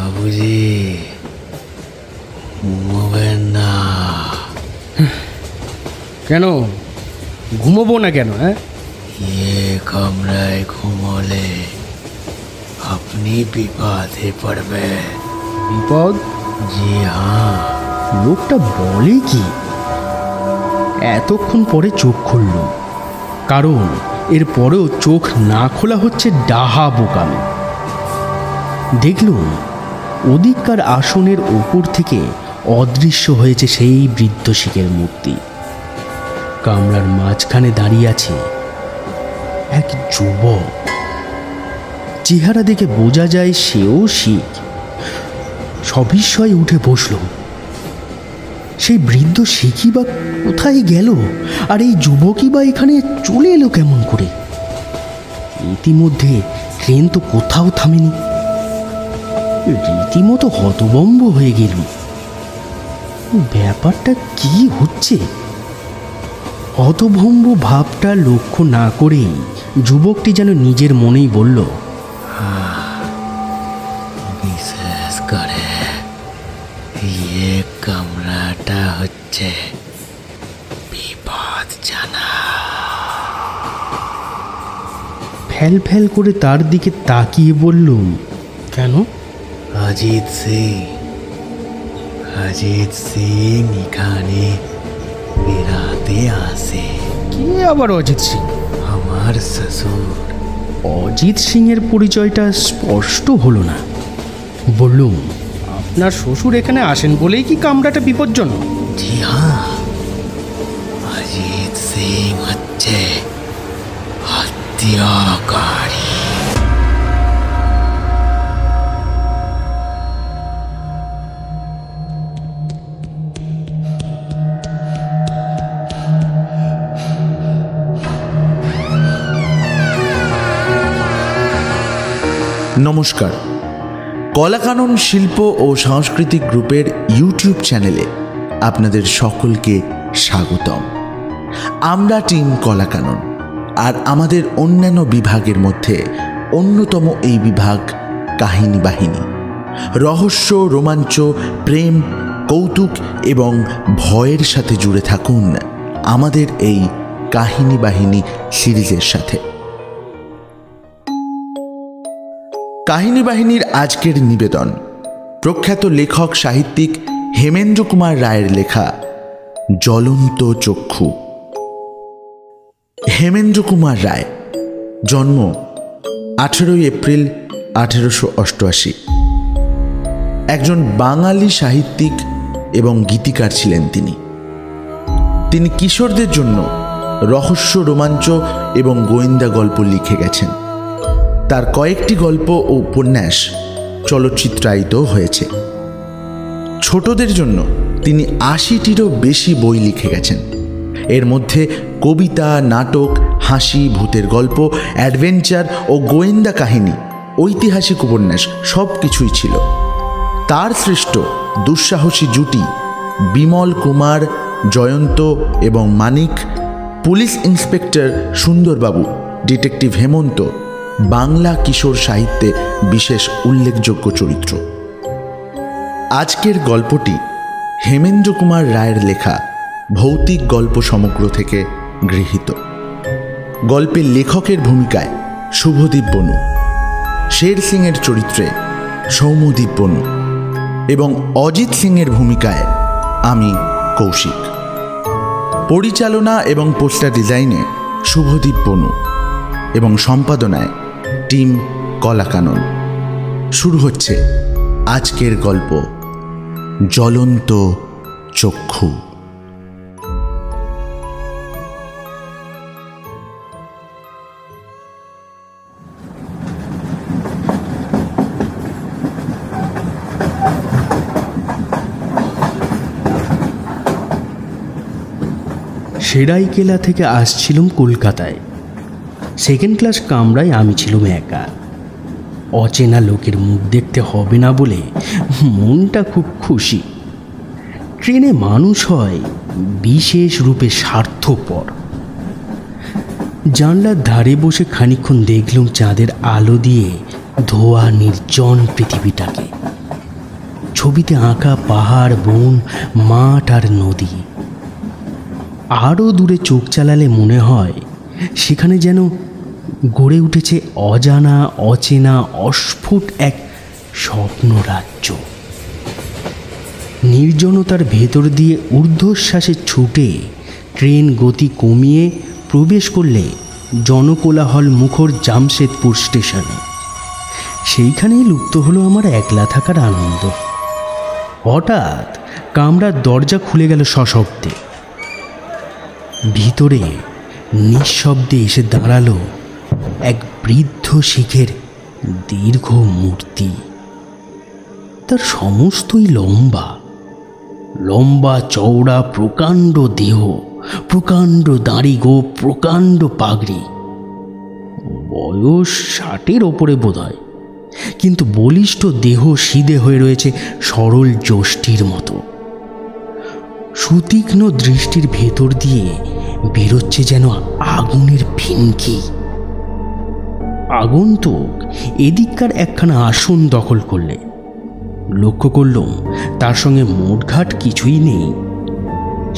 বাবুজি ঘুমোবেন না? কেন ঘুমোবো না কেন? কামরায় ঘুমোলে আপনি বিপদে পড়বেন। বিপদ? জি হ্যাঁ। লোকটা বলে কি? এতক্ষণ পরে চোখ খুলল, কারণ এরপরেও চোখ না খোলা হচ্ছে ডাহা বোকামি। দেখলুম ওদিককার আসনের ওপর থেকে অদৃশ্য হয়েছে সেই বৃদ্ধ শিখের মূর্তি। কামরার মাঝখানে দাঁড়িয়ে আছে এক যুবক। চেহারা দেখে বোঝা যায় সেও শিখ। সবিস্ময়ে উঠে বসল। সেই বৃদ্ধ শিখই বা কোথায় গেল, আর এই যুবকই বা এখানে চলে এলো কেমন করে? ইতিমধ্যে ট্রেন তো কোথাও থামেনি। রীতিমতো হতভম্ব হয়ে গেল। ব্যাপারটা কি হচ্ছে? হতভম্ব ভাবটা লক্ষ্য না করেই যুবকটি যেন নিজের মনেই বলল, বিশেষ করে কামরাটা হচ্ছে বিপদ জানা। ফ্যাল ফ্যাল করে তার দিকে তাকিয়ে বললুম, কেন? অজিত সিং এখানে বেড়াতে আসে। কে আবার অজিত সিং? আমার শ্বশুর। অজিত সিংয়ের পরিচয়টা স্পষ্ট হলো না। বললুম, আপনার শ্বশুর এখানে আসেন বলেই কি কামরাটা বিপজ্জনক? জি হ্যাঁ, অজিত সিং হচ্ছে হত্যাকারী। নমস্কার, কলাকানন শিল্প ও সাংস্কৃতিক গ্রুপের ইউটিউব চ্যানেলে আপনাদের সকলকে স্বাগতম। আমরা টিম কলাকানন, আর আমাদের অন্যান্য বিভাগের মধ্যে অন্যতম এই বিভাগ কাহিনী বাহিনী। রহস্য, রোমাঞ্চ, প্রেম, কৌতুক এবং ভয়ের সাথে জুড়ে থাকুন আমাদের এই কাহিনী বাহিনী সিরিজের সাথে। কাহিনী বাহিনীর আজকের নিবেদন প্রখ্যাত লেখক সাহিত্যিক হেমেন্দ্র কুমার রায়ের লেখা জ্বলন্ত চক্ষু। হেমেন্দ্র কুমার রায়, জন্ম 18 এপ্রিল 1888। একজন বাঙালি সাহিত্যিক এবং গীতিকার ছিলেন তিনি কিশোরদের জন্য রহস্য, রোমাঞ্চ এবং গোয়েন্দা গল্প লিখে গেছেন। তার কয়েকটি গল্প ও উপন্যাস চলচ্চিত্রায়িত হয়েছে। ছোটদের জন্য তিনি 80টিরও বেশি বই লিখে গেছেন। এর মধ্যে কবিতা, নাটক, হাসি, ভূতের গল্প, অ্যাডভেঞ্চার ও গোয়েন্দা কাহিনী, ঐতিহাসিক উপন্যাস সব কিছুই ছিল। তার সৃষ্ট দুঃসাহসী জুটি বিমল কুমার, জয়ন্ত এবং মানিক, পুলিশ ইন্সপেক্টর সুন্দরবাবু, ডিটেকটিভ হেমন্ত বাংলা কিশোর সাহিত্যে বিশেষ উল্লেখযোগ্য চরিত্র। আজকের গল্পটি হেমেন্দ্র কুমার রায়ের লেখা ভৌতিক গল্প সমগ্র থেকে গৃহীত। গল্পের লেখকের ভূমিকায় শুভদীপ বনু, শের সিংয়ের চরিত্রে সৌম্যদীপ বনু এবং অজিত সিংয়ের ভূমিকায় আমি কৌশিক। পরিচালনা এবং পোস্টার ডিজাইনে শুভদীপ বনু এবং সম্পাদনায় টিম কলাকানন। শুরু হচ্ছে আজকের গল্প জ্বলন্ত চক্ষু। সেরাইকেলা থেকে আসছিলাম কলকাতায়। সেকেন্ড ক্লাস কামরায় আমি ছিলাম একা। অচেনা লোকের মুখ দেখতে হবে না বলে মনটা খুব খুশি। ট্রেনে মানুষ হয় বিশেষ রূপে স্বার্থপর। জানলার ধারে বসে খানিকক্ষণ দেখলুম চাঁদের আলো দিয়ে ধোয়া নির্জন পৃথিবীটাকে। ছবিতে আঁকা পাহাড়, বন, মাঠ আর নদী। আরও দূরে চোখ চালালে মনে হয় সেখানে যেন গড়ে উঠেছে অজানা, অচেনা, অস্ফুট এক স্বপ্ন রাজ্য। নির্জনতার ভেতর দিয়ে ঊর্ধ্বশ্বাসে ছুটে ট্রেন গতি কমিয়ে প্রবেশ করলে জনকোলাহল মুখর জামশেদপুর স্টেশনে। সেইখানেই লুপ্ত হলো আমার একলা থাকার আনন্দ। হঠাৎ কামরার দরজা খুলে গেল সশব্দে। ভিতরে নিঃশব্দে এসে দাঁড়ালো এক বৃদ্ধ শিখের দীর্ঘ মূর্তি। তার সমস্তই লম্বা লম্বা চওড়া প্রকাণ্ড দেহ, প্রকাণ্ড দাড়ি গো, প্রকাণ্ড পাগড়ি। বয়স 60-এর ওপরে বোধ হয়, কিন্তু বলিষ্ঠ দেহ সিধে হয়ে রয়েছে সরল যষ্টির মতো। সুতীক্ষ্ণ দৃষ্টির ভেতর দিয়ে বেরোচ্ছে যেন আগুনের ফিনকি। আগন্তুক এদিককার একখানা আসন দখল করলে। লক্ষ্য করলুম তার সঙ্গে মোটঘাট কিছুই নেই।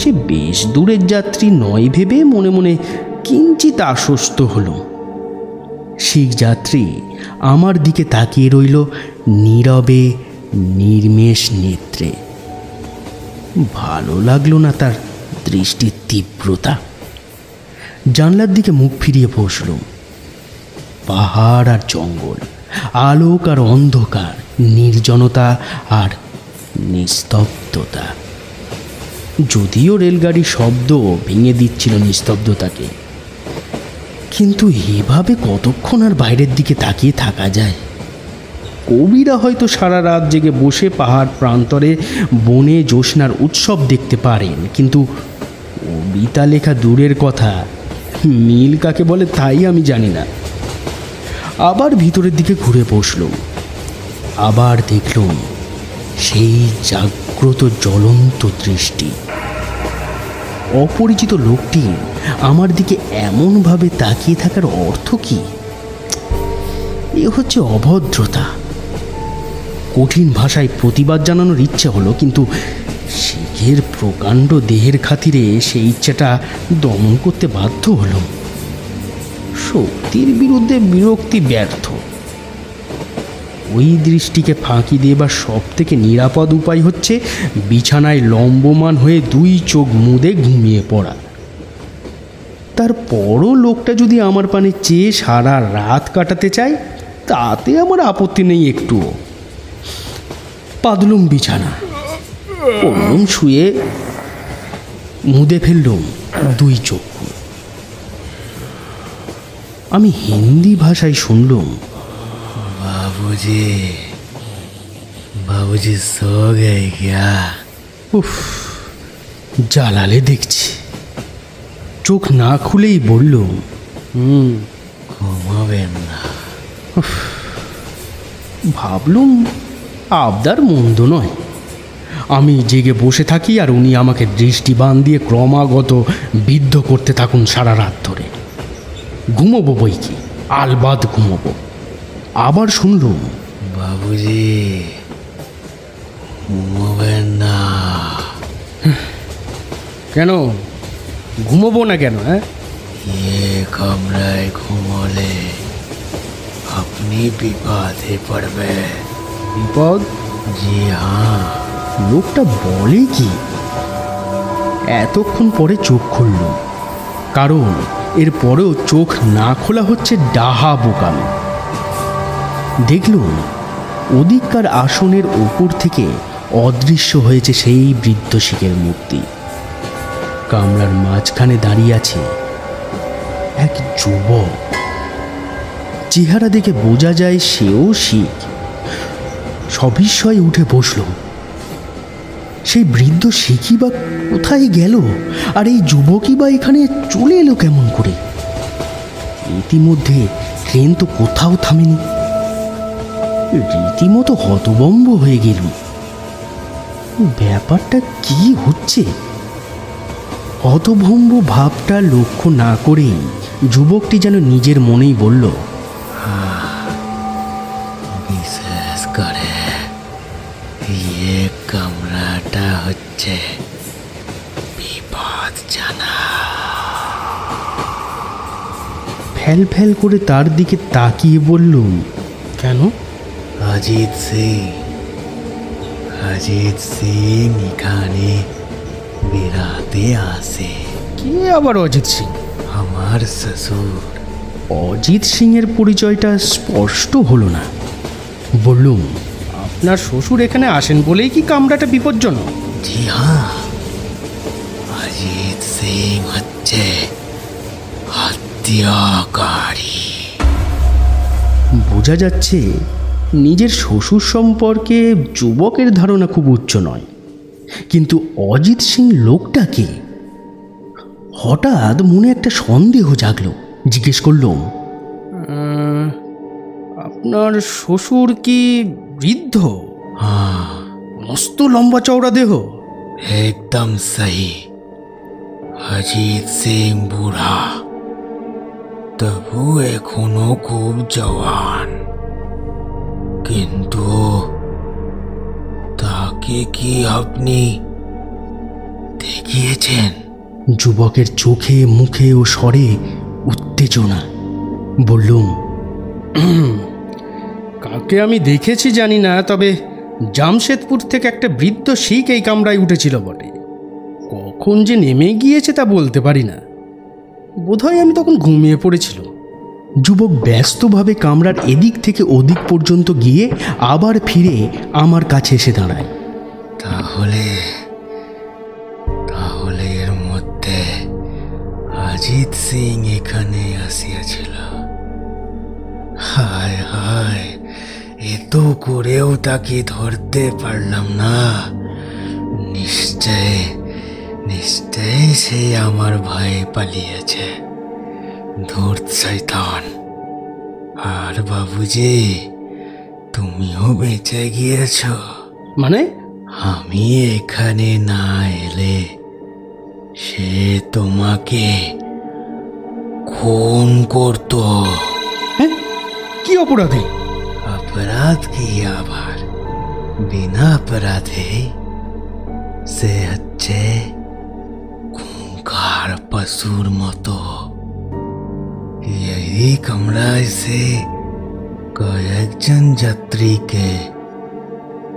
সে বেশ দূরের যাত্রী নয় ভেবে মনে মনে কিঞ্চিত আশ্বস্ত হল। শিখ যাত্রী আমার দিকে তাকিয়ে রইল নীরবে, নির্মেষ নেত্রে। ভালো লাগলো না তার দৃষ্টির তীব্রতা। জানলার দিকে মুখ ফিরিয়ে বসলুম। পাহাড় আর জঙ্গল, আলোক আর অন্ধকার, নির্জনতা আর নিস্তব্ধতা। যদিও রেলগাড়ির শব্দ ভেঙে দিচ্ছিল নিস্তব্ধতাকে, কিন্তু এভাবে কতক্ষণ আর বাইরের দিকে তাকিয়ে থাকা যায়? কবিরা হয়তো সারা রাত জেগে বসে পাহাড় প্রান্তরে বনে জ্যোৎস্নার উৎসব দেখতে পারেন, কিন্তু কবিতা লেখা দূরের কথা, মিল কাকে বলে তাই আমি জানি না। আবার ভিতরের দিকে ঘুরে বসলুম। আবার দেখলুম সেই জাগ্রত জ্বলন্ত দৃষ্টি। অপরিচিত লোকটি আমার দিকে এমনভাবে তাকিয়ে থাকার অর্থ কি? এ হচ্ছে অভদ্রতা। কঠিন ভাষায় প্রতিবাদ জানানোর ইচ্ছে হলো, কিন্তু শিখের প্রকাণ্ড দেহের খাতিরে সেই ইচ্ছাটা দমন করতে বাধ্য হলাম। শক্তির বিরুদ্ধে বিরক্তি ব্যর্থ। ওই দৃষ্টিকে ফাঁকি দেবার সব থেকে নিরাপদ উপায় হচ্ছে বিছানায় লম্বমান হয়ে দুই চোখ মুদে ঘুমিয়ে পড়া। তারপরও লোকটা যদি আমার পানে চেয়ে সারা রাত কাটাতে চায়, তাতে আমার আপত্তি নেই একটুও। পাদলুম বিছানা, পড়লুম শুয়ে, মুদে ফেললুম দুই চোখ। আমি হিন্দি ভাষায় শুনলুম, बाबूजी, बाबूजी सो गए क्या? উফ, জ্বালালে দেখছি। চোখ না খুলেই বললুম, ঘুমাবেন না? ভাবলুম আবদার মন্দ নয়। আমি জেগে বসে থাকি আর উনি আমাকে দৃষ্টিবান দিয়ে ক্রমাগত বিদ্ধ করতে থাকুন সারা রাত ধরে। ঘুমোবো বই কি, আলবাদ ঘুমোবো। আবার শুনলুম, বাবুজি ঘুমাবেন না? কেন ঘুমোবো না কেন? ये कमराয় ঘুমোলে আপনি বিপদে পড়বে। বিপদ? জি হ্যাঁ। লোকটা বলে কি? এতক্ষণ পরে চোখ খুললুম, কারণ এর পরেও চোখ না খোলা হচ্ছে ডাহা বোকামি। দেখলুম ওদিককার আসনের ওপর থেকে অদৃশ্য হয়েছে সেই বৃদ্ধ শিখের মূর্তি। কামরার মাঝখানে দাঁড়িয়ে আছে এক যুবক। চেহারা দেখে বোঝা যায় সেও শিখ। সবিস্ময়ে উঠে বসল। সেই বৃদ্ধ শিখই বা কোথায় গেল, আর এই যুবকই বা এখানে চলে এলো কেমন করে? ইতিমধ্যে ট্রেন তো কোথাও থামেনি। রীতিমতো হতভম্ব হয়ে গেল। ব্যাপারটা কি হচ্ছে? হতভম্ব ভাবটা লক্ষ্য না করেই যুবকটি যেন নিজের মনেই বলল, विशेष करे ये এসেছে বিপদ জানা। ফ্যাল ফ্যাল করে তার দিকে তাকিয়ে বললুম, কেন? অজিত সিং এখানে বেড়াতে আসে। কে আবার অজিত সিং? আমার শ্বশুর। অজিত সিংয়ের পরিচয়টা স্পষ্ট হলো না। বললুম, আপনার শ্বশুর এখানে আসেন বলেই কি কামরাটা বিপজ্জনক? জি হ্যাঁ, অজিত সিং হচ্ছে হত্যাকারী। বোঝা যাচ্ছে নিজের শ্বশুর সম্পর্কে যুবকের ধারণা খুব উচ্চ নয়। কিন্তু অজিত সিং লোকটা কে? হঠাৎ মনে একটা সন্দেহ জাগলো। জিজ্ঞেস করলুম, আপনার শ্বশুর কি বৃদ্ধ? हाँ, মস্ত লম্বা চওড়া দেহ? एकदम सही। अजीत सिंह बूढ़ा, তবু এখনো খুব জওয়ান। কিন্তু তাকে কি আপনি দেখিয়েছেন? যুবকের চোখে মুখে ও স্বরে উত্তেজনা। বললুম, কাকে আমি দেখেছি জানি না, তবে জামশেদপুর থেকে একটা বৃদ্ধ শিখ এই কামরায় উঠেছিল বটে। কখন যে নেমে গিয়েছে তা বলতে পারি না। বোধহয় আমি তখন ঘুমিয়ে পড়েছিল। যুবক ব্যস্তভাবে কামরার এদিক থেকে ওদিক পর্যন্ত গিয়ে আবার ফিরে আমার কাছে এসে দাঁড়ায়। তাহলে এর মধ্যে অজিত সিং এখানে আসিয়াছিল। হায় হায়, এত করেও তাকে ধরতে পারলাম না। নিশ্চয় সে আমার ভয়ে পালিয়েছে। ধূর্ত শয়তান। আর বাবুজি, তুমিও বেঁচে গিয়েছ। মানে? আমি এখানে না এলে সে তোমাকে খুন করত। হ্যাঁ, কি অপরাধে? अपराध की आभार बिना अपराधे से अच्छे खूंखार पशुर मतो यही कमरा से কয়েকজন যাত্রীকে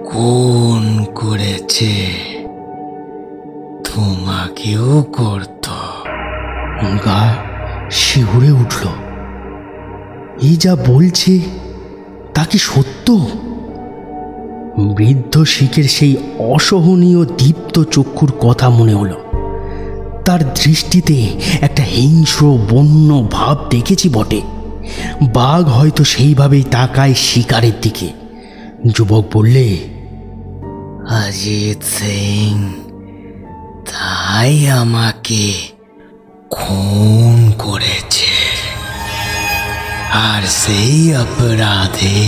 খুন করেছে, তোমাকেও করত। গা শিউরে উঠল। এই যা বলছে তা কি সত্য? বৃদ্ধ শিখের সেই অসহনীয় দীপ্ত চক্ষুর কথা মনে হলো। তার দৃষ্টিতে একটা হিংস্র বন্য ভাব দেখেছি বটে। বাঘ হয়তো সেইভাবেই তাকায় শিকারের দিকে। যুবক বললে, অজিত সিং তাই আমাকে খুন করেছে, আর সেই অপরাধে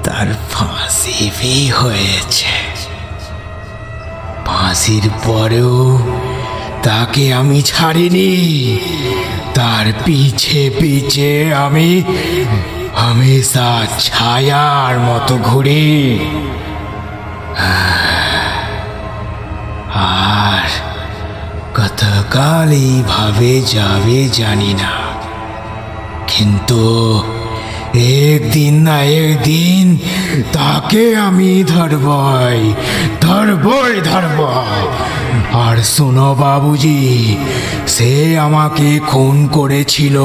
তার ফাঁসি হয়েছে। ফাঁসির পরেও তাকে আমি ছাড়িনি। তার পিছে পিছে আমি হামেশা ছায়ার মতো ঘুরি। আর কতকাল এইভাবে যাবে জানি না, কিন্তু একদিন না একদিন তাকে আমি ধরবই। আর শোনো বাবুজি, সে আমাকে খুন করেছিল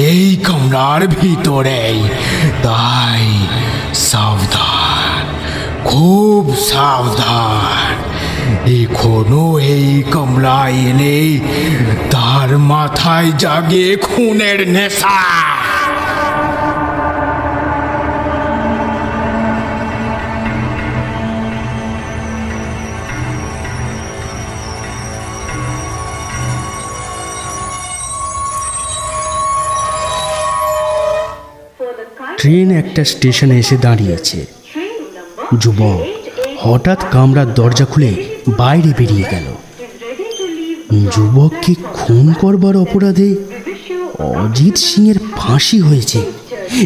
এই কামরার ভিতরেই। তাই সাবধান, খুব সাবধান। এখনো এই কামরায় এলে তার মাথায় জাগে খুনের নেশা। ট্রেন একটা স্টেশনে এসে দাঁড়িয়েছে। যুবক হঠাৎ কামরার দরজা খুলে বাইরে বেরিয়ে গেল। যুবককে খুন করবার অপরাধে অজিত সিংয়ের ফাঁসি হয়েছে,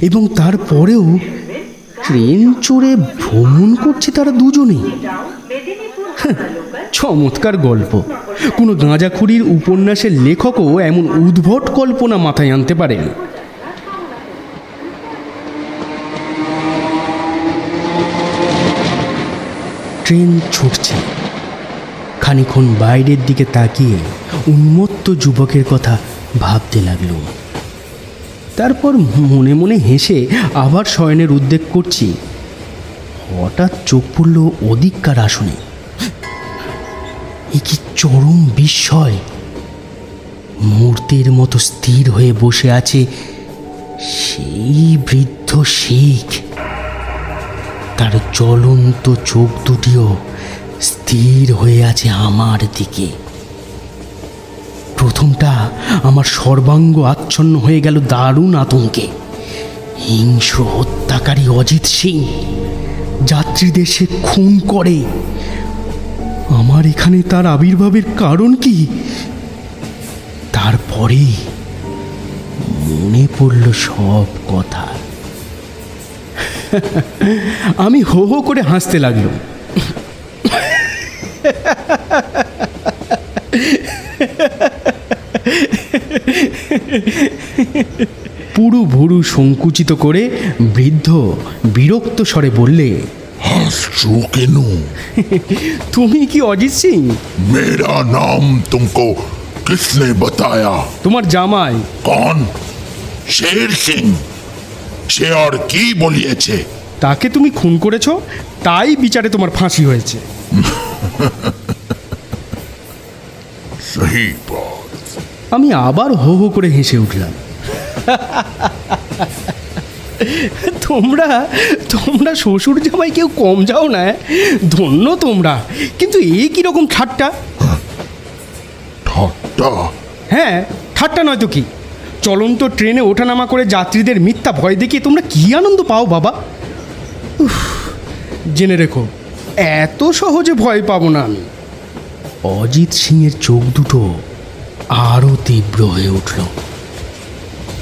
এবং তারপরেও ট্রেন চড়ে ভ্রমণ করছে তারা দুজনেই। চমৎকার গল্প। কোনো গাঁজাখুরির উপন্যাসের লেখকও এমন উদ্ভট কল্পনা মাথায় আনতে পারেন। ট্রেন ছুটছে। খানিক্ষণ বাইরের দিকে তাকিয়ে উন্মত্ত যুবকের কথা ভাবতে লাগলো। তারপর মনে মনে হেসে আবার শয়নের উদ্যোগ করছি। হঠাৎ চোখ পড়ল ওদিককার আসনে। এ কি চরম বিস্ময়! মূর্তির মতো স্থির হয়ে বসে আছে সেই বৃদ্ধ শিখ। তার জ্বলন্ত চোখ দুটিও স্থির হয়ে আছে আমার দিকে। প্রথমটা আমার সর্বাঙ্গ আচ্ছন্ন হয়ে গেল দারুণ আতঙ্কে। হিংস্র হত্যাকারী অজিত সিং যাত্রীদের সে খুন করে। আমার এখানে তার আবির্ভাবের কারণ কি? তারপরে মনে পড়ল সব কথা। আমি হো হো করে হাসতে লাগলো। পুরু ভুরু সংকুচিত করে বৃদ্ধ বিরক্ত স্বরে বললে, হাসছো কেন? তুমি কি অজিত সিং? मेरा नाम तुमको किसने बताया? তোমার জামাই। कौन? शेर सिंह। সে আর কি বলিয়েছে? তাকে তুমি খুন করেছো, তাই বিচারে তোমার ফাঁসি হয়েছে। সহি বাত। আমি আবার হো হো করে হেসে উঠলাম। তোমরা তোমরা শ্বশুর জামাই কেউ কম যাও না। ধন্য তোমরা। কিন্তু এ কিরকম ঠাট্টা? ঠাট্টা? হ্যাঁ, ঠাট্টা নয় তো কি। চলন্ত ট্রেনে ওঠানামা করে যাত্রীদের মিথ্যা ভয় দেখিয়ে তোমরা কি আনন্দ পাও বাবা! জেনে রেখো, এত সহজে ভয় পাবো না আমি। অজিত সিংয়ের চোখ দুটো আরও তীব্র হয়ে উঠল,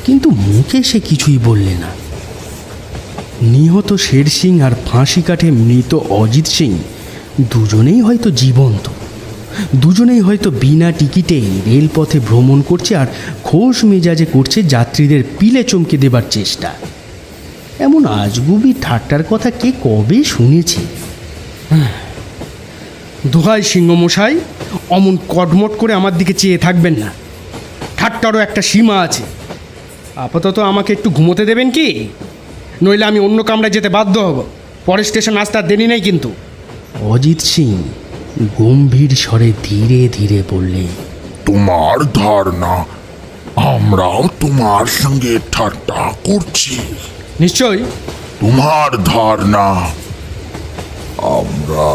কিন্তু মুখে সে কিছুই বললে না। নিহত শের সিং আর ফাঁসি কাঠে মৃত অজিত সিং দুজনেই হয়তো জীবন্ত, দুজনেই হয়তো বিনা টিকিটে রেলপথে ভ্রমণ করছে আর খোশ মেজাজে করছে যাত্রীদের পিলে চমকে দেবার চেষ্টা। এমন আজগুবি ঠাট্টার কথা কে কবে শুনেছে? দোহাই সিংহমশাই, অমন কটমট করে আমার দিকে চেয়ে থাকবেন না। ঠাট্টারও একটা সীমা আছে। আপাতত আমাকে একটু ঘুমোতে দেবেন কি? নইলে আমি অন্য কামরায় যেতে বাধ্য হব। পরের স্টেশন আসতে আর দেরি নেই কিন্তু। অজিত সিং গম্ভীর স্বরে ধীরে ধীরে বললে, তোমার ধারণা আমরাও তোমার সঙ্গে ঠাট্টা করছি? নিশ্চয়ই। তোমার ধারণা আমরা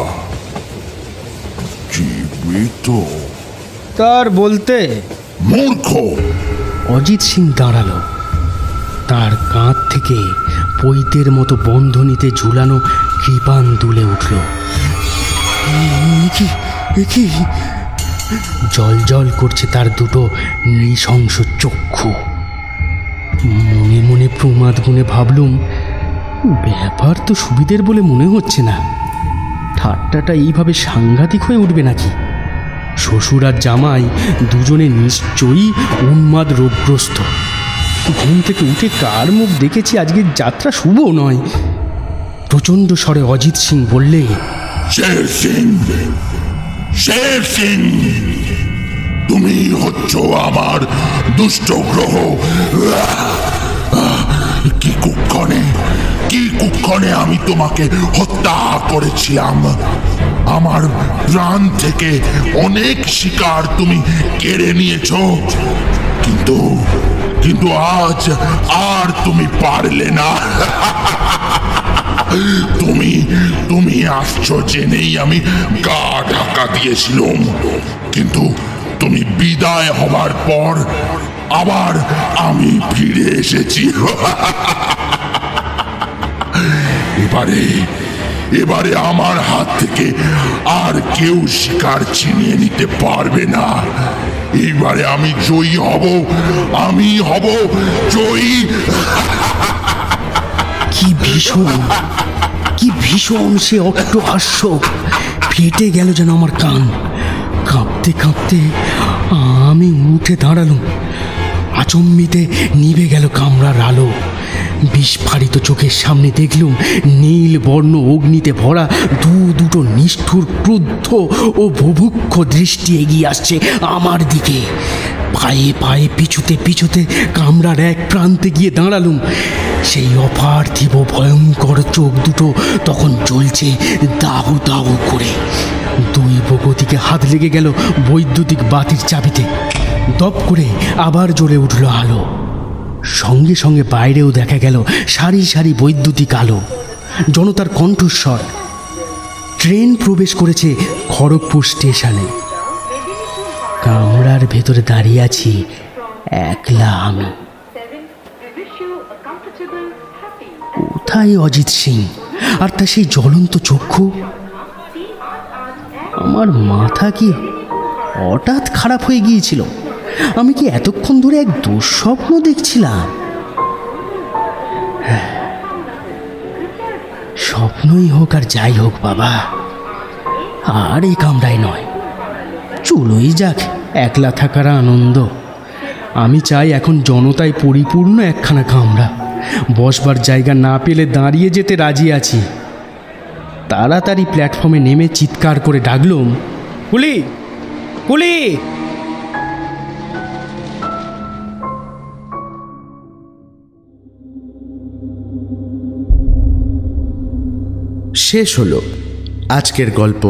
জীবিত? তার বলতে? মূর্খ! অজিত সিং দাঁড়ালো। তার কাঁধ থেকে পৈতের মতো বন্ধনীতে ঝুলানো কৃপান দুলে উঠল। জল জল করছে তার দুটো নৃশংস চক্ষু। মনে মনে প্রমাদ গুণে ভাবলুম, ব্যাপার তো সুবিধের বলে মনে হচ্ছে না। ঠাট্টাটা এইভাবে সাংঘাতিক হয়ে উঠবে নাকি? শ্বশুর আর জামাই দুজনে নিশ্চয়ই উন্মাদ রোগগ্রস্ত। ঘুম থেকে উঠে কার মুখ দেখেছি আজকের যাত্রা শুভ নয়। প্রচণ্ড স্বরে অজিত সিং বললে, শের সিং, শের সিং, তুমি হচ্ছ আমার দুষ্ট গ্রহ। কি কুক্ষণে আমি তোমাকে হত্যা করেছিলাম। আমার প্রাণ থেকে অনেক শিকার তুমি কেড়ে নিয়েছ, কিন্তু কিন্তু আজ আর তুমি পারলে না। তুমি আসছো জেনেই আমি গা ঢাকা দিয়েছিলাম, কিন্তু তুমি বিদায় হবার পর আবার আমি ফিরে এসেছি। এবারে আমার হাত থেকে আর কেউ শিকার ছিনিয়ে নিতে পারবে না। এইবারে আমি জয়ী হব, আমি হব জয়ী। কি ভীষণ সে অট্টহাস্য! ফেটে গেল যেন আমার কান। কাঁপতে কাঁপতে আমি উঠে দাঁড়ালুম। আচম্বিতে নিভে গেল কামরার আলো। বিস্ফারিত চোখের সামনে দেখলুম নীল বর্ণ অগ্নিতে ভরা দুটো নিষ্ঠুর, ক্রুদ্ধ ও বুভুক্ষ দৃষ্টি এগিয়ে আসছে আমার দিকে। পায়ে পায়ে পিছুতে পিছুতে কামরার এক প্রান্তে গিয়ে দাঁড়ালুম। সেই অপার্থিব ভয়ঙ্কর চোখ দুটো তখন জ্বলছে দাহু দাহু করে। দৈব গতিকে হাত লেগে গেল বৈদ্যুতিক বাতির চাবিতে। দপ করে আবার জ্বলে উঠল আলো। সঙ্গে সঙ্গে বাইরেও দেখা গেল সারি সারি বৈদ্যুতিক আলো, জনতার কণ্ঠস্বর। ট্রেন প্রবেশ করেছে খড়গপুর স্টেশনে। কামরার ভেতরে দাঁড়িয়ে আছি একলা আমি। কোথায় অজিত সিং আর তা সেই জ্বলন্ত চক্ষু? আমার মাথা কি হঠাৎ খারাপ হয়ে গিয়েছিল? আমি কি এতক্ষণ ধরে এক দুঃস্বপ্ন দেখছিলাম? স্বপ্নই হোক আর যাই হোক বাবা, আর এই কামরায় নয়। চলোই যাক একলা থাকার আনন্দ। আমি চাই এখন জনতায় পরিপূর্ণ একখানা কামরা। বসবার জায়গা না পেলে দাঁড়িয়ে যেতে রাজি আছি। তাড়াতাড়ি প্ল্যাটফর্মে নেমে চিৎকার করে ডাকলুম, কুলি কুলি। শেষ হলো আজকের গল্প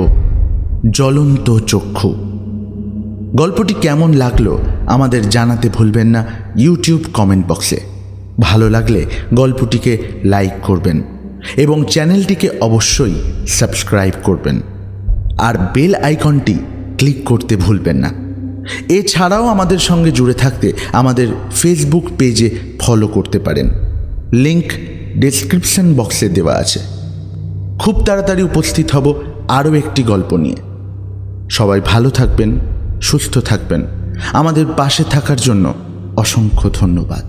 জ্বলন্ত চক্ষু। গল্পটি কেমন লাগলো আমাদের জানাতে ভুলবেন না ইউটিউব কমেন্ট বক্সে। ভালো লাগলে গল্পটিকে লাইক করবেন এবং চ্যানেলটিকে অবশ্যই সাবস্ক্রাইব করবেন, আর বেল আইকনটি ক্লিক করতে ভুলবেন না। এছাড়াও আমাদের সঙ্গে জুড়ে থাকতে আমাদের ফেসবুক পেজে ফলো করতে পারেন। লিংক ডেসক্রিপশন বক্সে দেওয়া আছে। খুব তাড়াতাড়ি উপস্থিত হব আরও একটি গল্প নিয়ে। সবাই ভালো থাকবেন, সুস্থ থাকবেন। আমাদের পাশে থাকার জন্য অসংখ্য ধন্যবাদ।